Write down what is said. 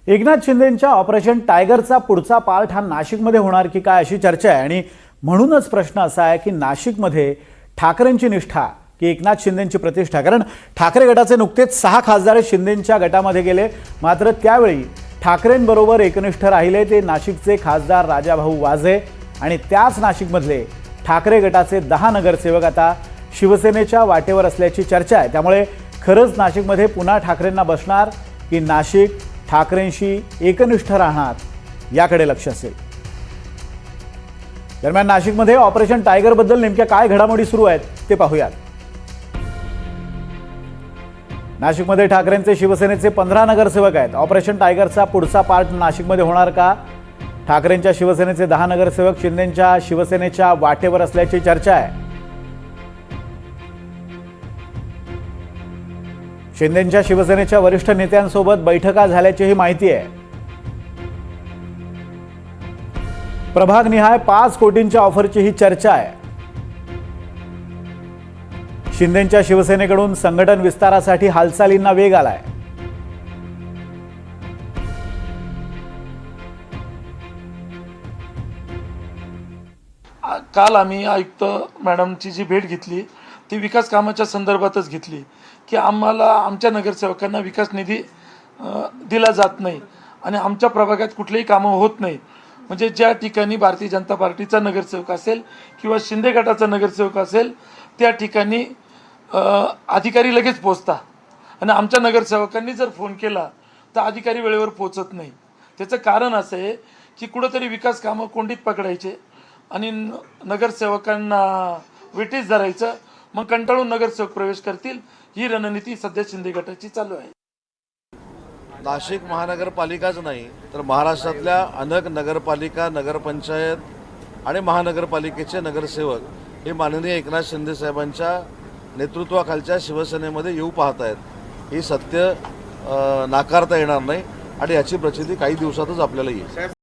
Eknath शिंदेंच्या operation टायगरचा पुढचा part हा नाशिकमध्ये होणार की काय अशी चर्चा आहे आणि म्हणूनच प्रश्न असा आहे की नाशिकमध्ये ठाकरेंची निष्ठा की एकनाथ शिंदेंची प्रतिष्ठा। कारण ठाकरे गटाचे नुकतेच 6 खासदार शिंदेंच्या गटामध्ये गेले, मात्र त्यावेळी ठाकरेंबरोबर एकनिष्ठ राहिले ते नाशिकचे खासदार राजाभाऊ वाजे आणि त्याच नाशिकमधले ठाकरे गटाचे 10 नगरसेवक आता शिवसेनेच्या वाटेवर असल्याची चर्चा आहे। त्यामुळे खरंच नाशिकमध्ये पुन्हा ठाकरेंना बसणार की नाशिक ठाकरेंशी एकनिष्ठ राहणार याकडे लक्ष असेल। दरम्यान नाशिकमध्ये ऑपरेशन टायगर बद्दल नेमक्या काय घडामोडी सुरू आहेत ते पाहूयात। नाशिकमध्ये ठाकरेंचे शिवसेनेचे 15 नगरसेवक आहेत। ऑपरेशन टायगरचा पुढचा पार्ट नाशिकमध्ये होणार का? ठाकरेंच्या शिवसेनेचे 10 नगरसेवक शिंदेंच्या शिवसेनेच्या वाटेवर असल्याची चर्चा आहे। शिंदेंच्या शिवसेनेच्या वरिष्ठ नेत्यांसोबत बैठका झाल्याचीही माहिती आहे। प्रभागनिहाय 5 कोटींच्या ऑफरची ही चर्चा आहे। शिंदेंच्या शिवसेनेकडून संघटन विस्तारासाठी हालचालींना वेग आलाय। काल आम्ही आयुक्त मॅडमची जी भेट घेतली ती विकास कामाच्या संदर्भातच घेतली की आम्हाला आमच्या नगरसेवकांना विकास निधी दिला जात नाही आणि आमच्या प्रभागात कुठलेही कामं होत नाही। म्हणजे ज्या ठिकाणी भारतीय जनता पार्टीचा नगरसेवक असेल किंवा शिंदे गटाचा नगरसेवक असेल त्या ठिकाणी अधिकारी लगेच पोहोचता आणि आमच्या नगरसेवकांनी जर फोन केला तर अधिकारी वेळेवर पोहोचत नाही। त्याचं कारण असं आहे की कुठंतरी विकास कामं कोंडीत पकडायचे आणि नगरसेवकांना वेटीस धरायचं, मग कंटाळून नगरसेवक प्रवेश करतील। ही रणनीती सध्या शिंदे गटाची चालू आहे। नाशिक महानगरपालिकाच नाही तर महाराष्ट्रातल्या अनेक नगरपालिका, नगरपंचायत आणि महानगरपालिकेचे नगरसेवक हे माननीय एकनाथ शिंदे साहेबांच्या नेतृत्वाखालच्या शिवसेनेमध्ये येऊ पाहत आहेत। ही सत्य नाकारता येणार नाही आणि याची प्रचिती काही दिवसातच आपल्याला येईल।